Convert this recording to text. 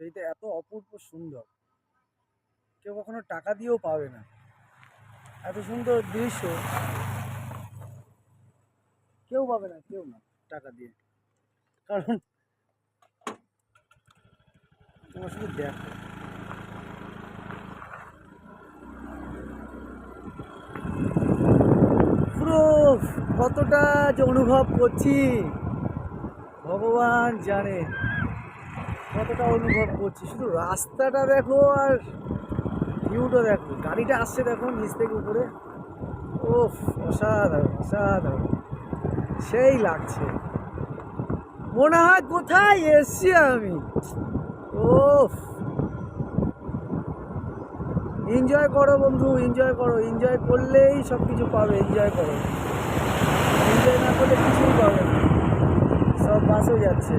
এইটা এত অপূর্ব সুন্দর, কেউ কখনো টাকা দিয়েও পাবে না। এত সুন্দর দৃশ্য কেউ পাবে না, কেউ না টাকা দিয়ে। কারণ তোমার শুধু দেখো, পুরো কতটা যে অনুভব করছি ভগবান জানে, কতটা অনুভব করছি। শুধু রাস্তাটা দেখো আর ভিউটা দেখো, গাড়িটা আসছে দেখো নিচ থেকে উপরে, ওফ অসাধারণ অসাধারণ, সেই লাগছে, মনে হয় কোথায় এসছি আমি। ওফ, এনজয় করো বন্ধু, এনজয় করো, এনজয় করলেই সব কিছু পাবে। এনজয় করো, এনজয় না করলে কিছুই পাবে না, সব বাসও যাচ্ছে।